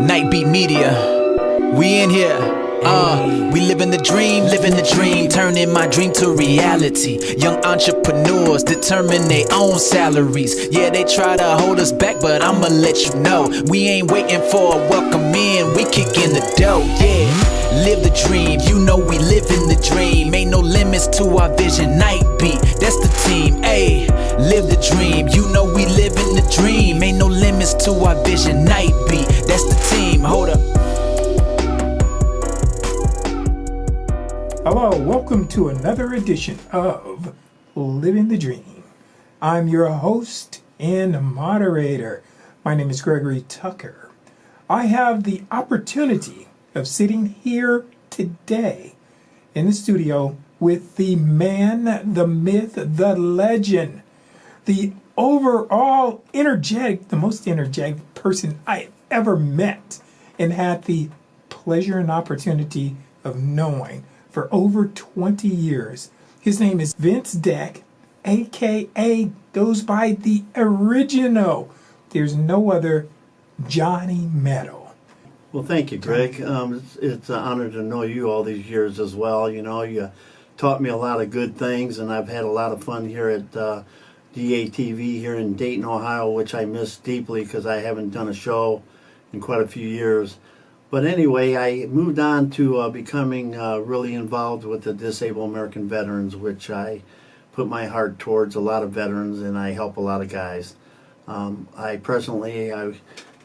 Nightbeat Media, we in here. We living the dream, turning my dream to reality. Young entrepreneurs determine their own salaries. Yeah, they try to hold us back, but I'ma let you know, we ain't waiting for a welcome in, we kicking the dough, yeah. Live the dream, you know we live in the dream. Ain't no limits to our vision, Nightbeat, that's the team, ayy. Live the dream, you know we live in the dream. Ain't no limits to our vision, Nightbeat, that's the team, hold up. Hello, welcome to another edition of Living the Dream. I'm your host and moderator. My name is Gregory Tucker. I have the opportunity of sitting here today in the studio with the man, the myth, the legend, the overall energetic, the most energetic person I ever met and had the pleasure and opportunity of knowing for over 20 years. His name is Vince Deck, aka goes by the original. There's no other Johnny Metal. Well, thank you, Greg. It's an honor to know you all these years as well. You know, you taught me a lot of good things, and I've had a lot of fun here at DATV here in Dayton, Ohio, which I miss deeply because I haven't done a show in quite a few years. But anyway, I moved on to becoming really involved with the Disabled American Veterans, which I put my heart towards a lot of veterans, and I help a lot of guys. I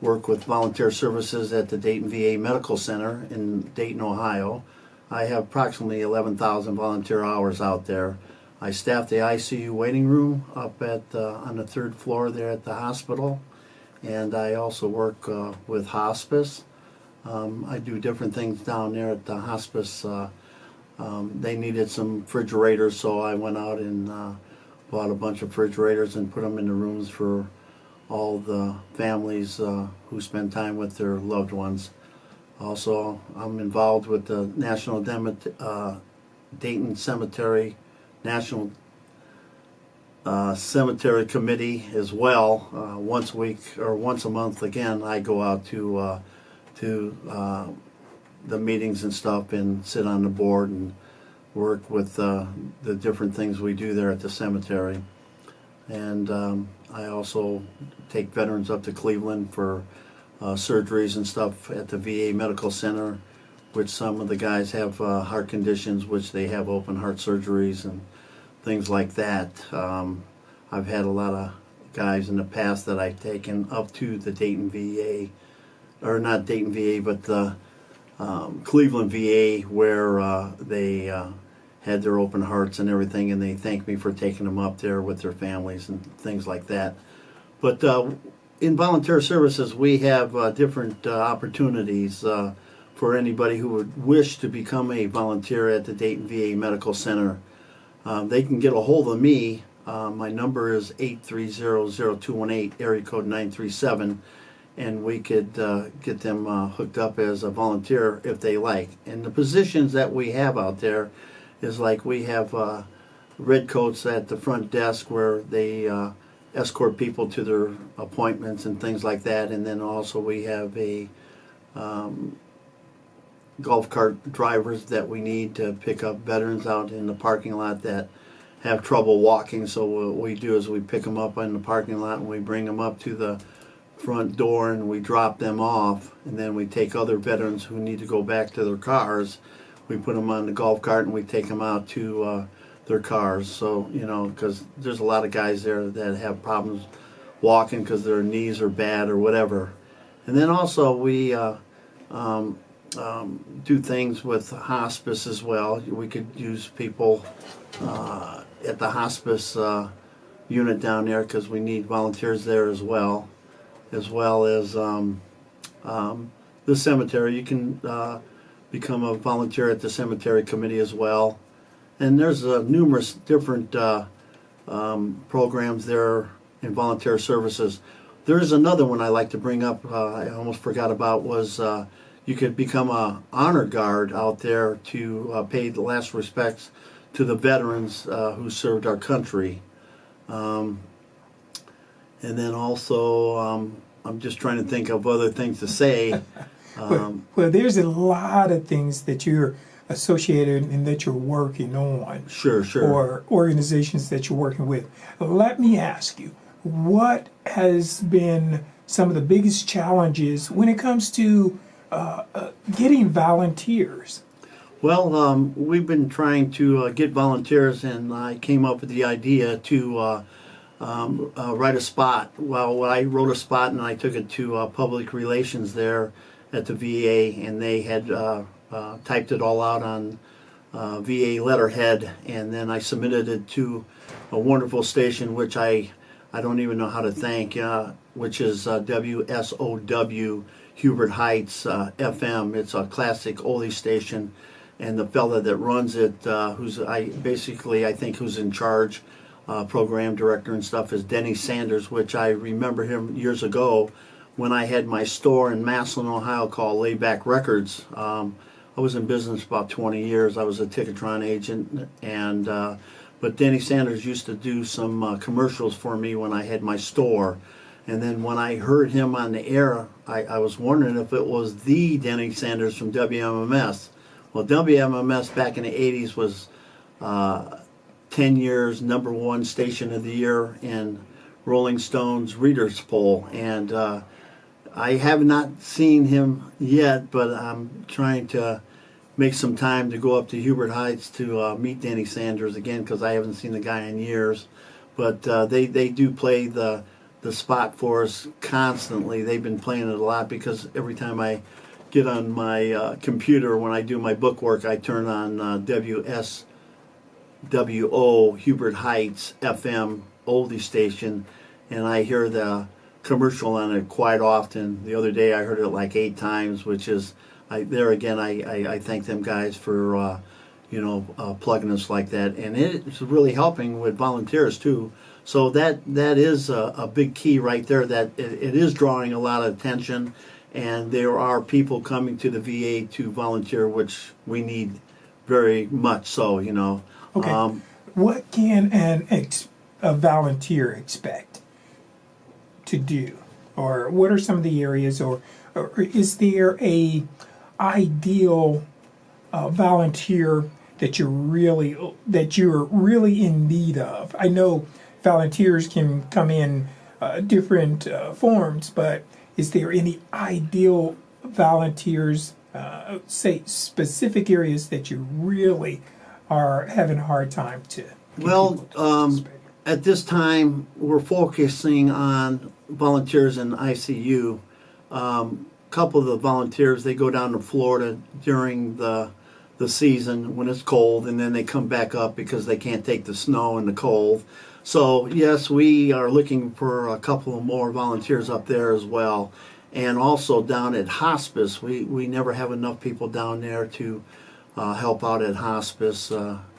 work with volunteer services at the Dayton VA Medical Center in Dayton, Ohio. I have approximately 11,000 volunteer hours out there. I staff the ICU waiting room up at on the third floor there at the hospital, and I also work with hospice. I do different things down there at the hospice. They needed some refrigerators, so I went out and bought a bunch of refrigerators and put them in the rooms for all the families who spend time with their loved ones. Also, I'm involved with the National Dayton Cemetery, National Cemetery Committee as well. Once a week or once a month, again, I go out to the meetings and stuff and sit on the board and work with the different things we do there at the cemetery. And I also take veterans up to Cleveland for surgeries and stuff at the VA Medical Center, which some of the guys have heart conditions, which they have open heart surgeries and things like that. I've had a lot of guys in the past that I've taken up to the Dayton VA, or not Dayton VA, but the Cleveland VA, where they had their open hearts and everything, and they thanked me for taking them up there with their families and things like that. But in volunteer services, we have different opportunities for anybody who would wish to become a volunteer at the Dayton VA Medical Center. They can get a hold of me. My number is 830-0218, area code 937. And we could get them hooked up as a volunteer if they like. And the positions that we have out there is like we have red coats at the front desk where they escort people to their appointments and things like that. And then also we have a golf cart drivers that we need to pick up veterans out in the parking lot that have trouble walking. So what we do is we pick them up in the parking lot and we bring them up to the front door and we drop them off, and then we take other veterans who need to go back to their cars. We put them on the golf cart and we take them out to their cars. So, you know, because there's a lot of guys there that have problems walking because their knees are bad or whatever. And then also we do things with hospice as well. We could use people at the hospice unit down there because we need volunteers there as well as the cemetery. You can become a volunteer at the cemetery committee as well. And there's numerous different programs there in volunteer services. There's another one I like to bring up, I almost forgot about, was you could become a honor guard out there to pay the last respects to the veterans who served our country. And then also I'm just trying to think of other things to say. Well, there's a lot of things that you're associated and that you're working on. Sure. Or organizations that you're working with. Let me ask you, what has been some of the biggest challenges when it comes to getting volunteers? Well, we've been trying to get volunteers, and I came up with the idea to write a spot. Well, I wrote a spot and I took it to public relations there at the VA, and they had typed it all out on VA letterhead, and then I submitted it to a wonderful station, which I don't even know how to thank, which is WSOW Hubert Heights FM. It's a classic oldie station, and the fella that runs it, who's I think who's in charge, program director and stuff, is Denny Sanders, which I remember him years ago when I had my store in Massillon, Ohio called Layback Records. I was in business about 20 years. I was a Ticketron agent, and but Denny Sanders used to do some commercials for me when I had my store. And then when I heard him on the air, I was wondering if it was the Denny Sanders from WMMS. Well, WMMS back in the 80s was 10 years #1 station of the year in Rolling Stone's Readers Poll. And I have not seen him yet, but I'm trying to make some time to go up to Hubert Heights to meet Denny Sanders again, because I haven't seen the guy in years. But they do play the spot for us constantly. They've been playing it a lot, because every time I get on my computer when I do my book work, I turn on WSWO Hubert Heights FM oldie station, and I hear the commercial on it quite often. The other day I heard it like 8 times, which is I thank them guys for plugging us like that, and it's really helping with volunteers too. So that is a big key right there, that it is drawing a lot of attention, and there are people coming to the VA to volunteer, which we need very much so, Okay. What can a volunteer expect to do? Or what are some of the areas, or is there a ideal volunteer that you're really in need of? I know volunteers can come in different forms, but is there any ideal volunteers, say specific areas that you really are having a hard time to get people to participate? At this time we're focusing on volunteers in ICU. Couple of the volunteers, they go down to Florida during the season when it's cold, and then they come back up because they can't take the snow and the cold. So yes, we are looking for a couple of more volunteers up there as well. And also down at hospice, we never have enough people down there to help out at hospice.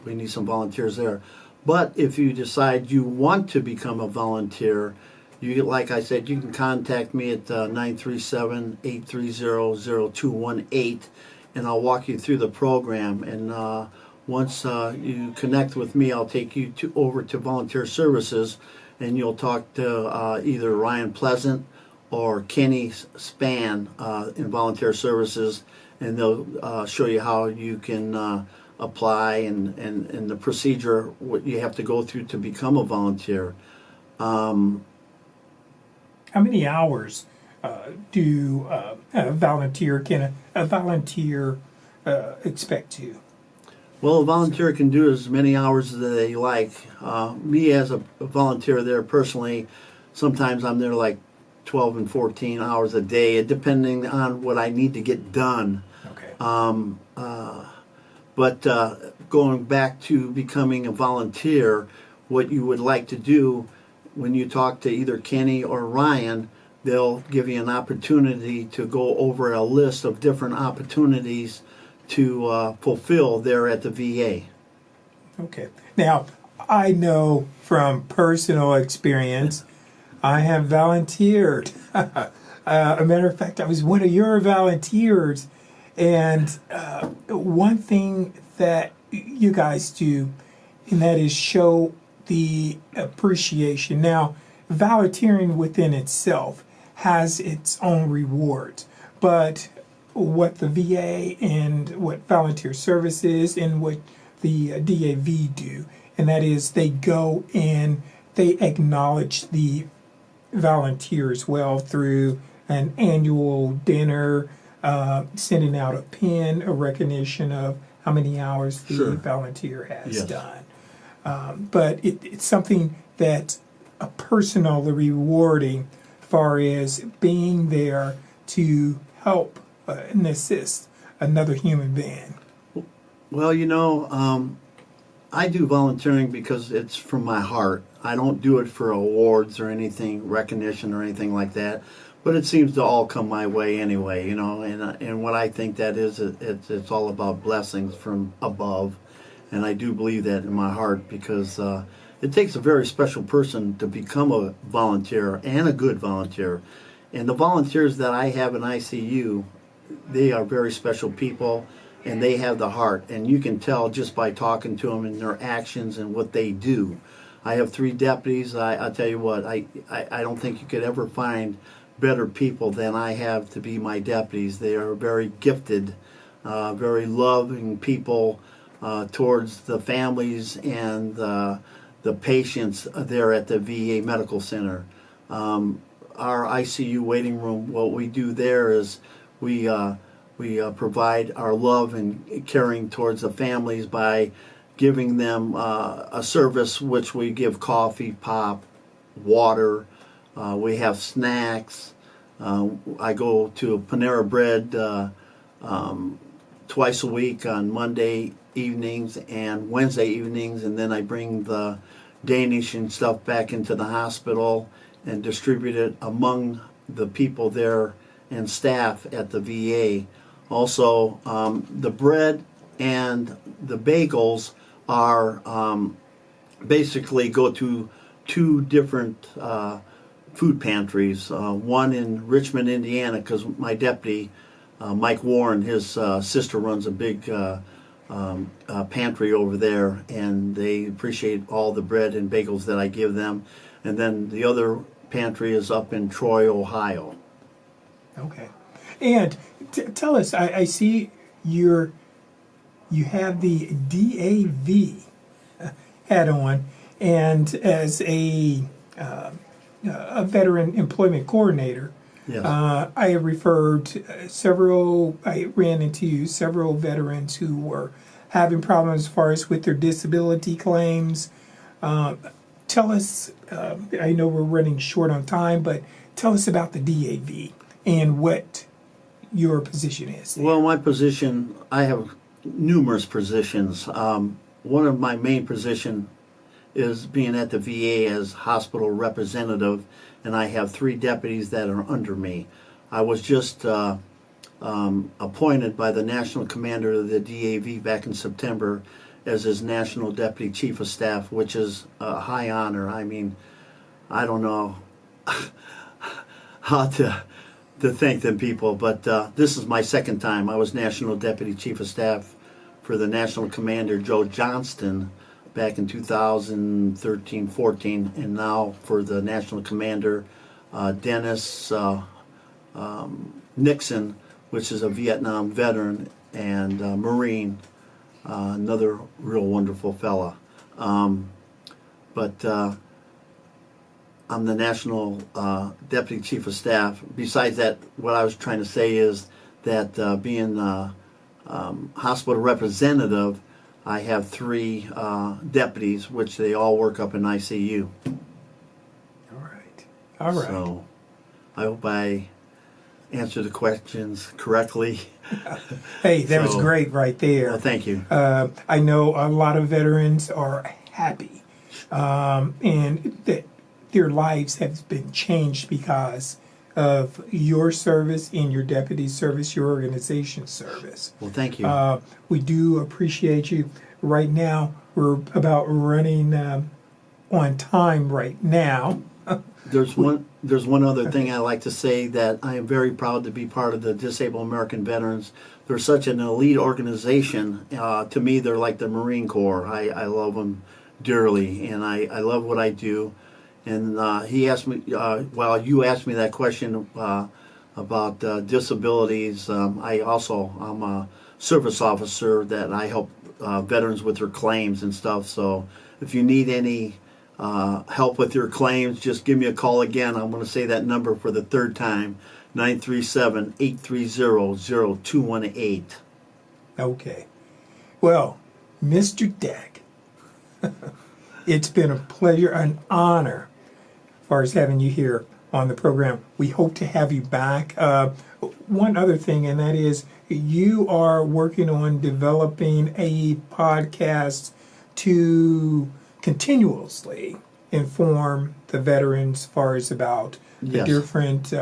We need some volunteers there. But if you decide you want to become a volunteer, like I said, you can contact me at 937-830-0218, and I'll walk you through the program. And once you connect with me, I'll take you over to Volunteer Services, and you'll talk to either Ryan Pleasant or Kenny Span in Volunteer Services, and they'll show you how you can apply and the procedure, what you have to go through to become a volunteer. How many hours do a volunteer expect to? Well, a volunteer can do as many hours as they like. Me as a volunteer there personally, sometimes I'm there like 12 and 14 hours a day, depending on what I need to get done. Okay. But going back to becoming a volunteer, what you would like to do when you talk to either Kenny or Ryan, they'll give you an opportunity to go over a list of different opportunities to fulfill there at the VA. Okay. Now, I know from personal experience, I have volunteered. A matter of fact, I was one of your volunteers, and one thing that you guys do, and that is show the appreciation. Now, volunteering within itself has its own rewards. But what the VA and what volunteer services and what the DAV do, and that is they go and they acknowledge the volunteers well through an annual dinner, sending out a pin, a recognition of how many hours the Sure. volunteer has Yes. done. But it's something that's a personally rewarding, as far as being there to help and assist another human being. Well, I do volunteering because it's from my heart. I don't do it for awards or anything, recognition or anything like that. But it seems to all come my way anyway, And what I think that is, it's all about blessings from above, and I do believe that in my heart because it takes a very special person to become a volunteer and a good volunteer. And the volunteers that I have in ICU, they are very special people, and they have the heart, and you can tell just by talking to them and their actions and what they do. I have 3 deputies. I'll tell you what, I don't think you could ever find better people than I have to be my deputies. They are very gifted, very loving people towards the families and the patients there at the VA Medical Center. Our ICU waiting room, what we do there is we provide our love and caring towards the families by giving them a service which we give coffee, pop, water. We have snacks. I go to Panera Bread twice a week on Monday evenings and Wednesday evenings, and then I bring the Danish and stuff back into the hospital and distribute it among the people there and staff at the VA. Also, the bread and the bagels are basically go to 2 different food pantries. One in Richmond, Indiana, because my deputy, Mike Warren, his sister runs a big pantry over there, and they appreciate all the bread and bagels that I give them. And then the other pantry is up in Troy, Ohio. Okay. And tell us, I see you have the DAV hat on, and as a veteran employment coordinator, Yes. I ran into several veterans who were having problems as far as with their disability claims. Tell us, I know we're running short on time, but tell us about the DAV and what your position is there. Well, my position, I have numerous positions. One of my main positions is being at the VA as hospital representative, and I have 3 deputies that are under me. I was just appointed by the National Commander of the DAV back in September as his National Deputy Chief of Staff, which is a high honor. I mean, I don't know how to thank them people, but this is my second time. I was National Deputy Chief of Staff for the National Commander Joe Johnston back in 2013-14, and now for the National Commander Dennis Nixon, which is a Vietnam veteran and Marine, another real wonderful fella. But I'm the National Deputy Chief of Staff. Besides that, what I was trying to say is that being hospital representative, I have 3 deputies, which they all work up in ICU. All right. So I hope I answered the questions correctly. Hey, that was great right there. Well, thank you. I know a lot of veterans are happy, and that their lives have been changed because of your service and your deputy service, your organization's service. Well, thank you. We do appreciate you. Right now, we're about running on time right now. There's one other thing I like to say, that I am very proud to be part of the Disabled American Veterans. They're such an elite organization. To me, they're like the Marine Corps. I love them dearly, and I love what I do. And he asked me, you asked me that question about disabilities. I'm a service officer that I help veterans with their claims and stuff. So if you need any help with your claims, just give me a call again. I'm going to say that number for the third time, 937-830-0218. Okay. Well, Mr. Deck, it's been a pleasure, an honor, as far as having you here on the program. We hope to have you back. One other thing, and that is you are working on developing a podcast to continuously inform the veterans as far as about the Yes. different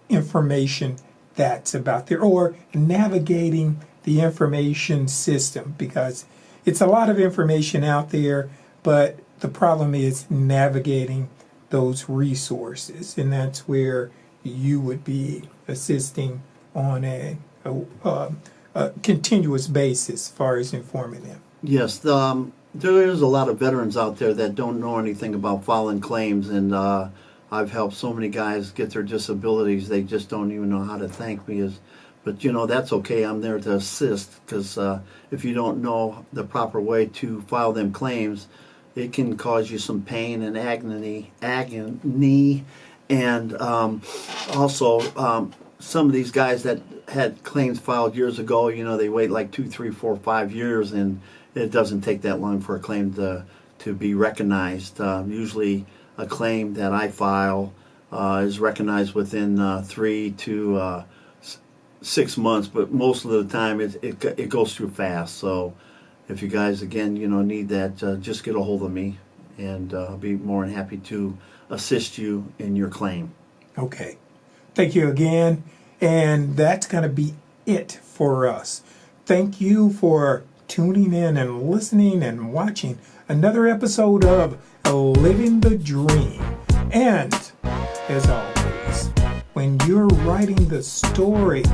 information that's about there, or navigating the information system, because it's a lot of information out there, but the problem is navigating those resources, and that's where you would be assisting on a continuous basis as far as informing them. Yes, there is a lot of veterans out there that don't know anything about filing claims, and I've helped so many guys get their disabilities. They just don't even know how to thank me. But that's okay. I'm there to assist, because if you don't know the proper way to file them claims, it can cause you some pain and agony, and also some of these guys that had claims filed years ago, they wait like 2, 3, 4, 5 years, and it doesn't take that long for a claim to be recognized. Usually a claim that I file is recognized within 3 to 6 months, but most of the time it goes through fast. So if you guys, again, need that, just get a hold of me, and I'll be more than happy to assist you in your claim. Okay. Thank you again. And that's going to be it for us. Thank you for tuning in and listening and watching another episode of Living the Dream. And as always, when you're writing the story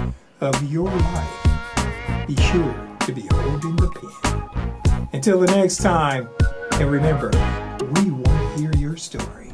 of your life, be sure to be holding the pen. Until the next time, and remember, we want to hear your story.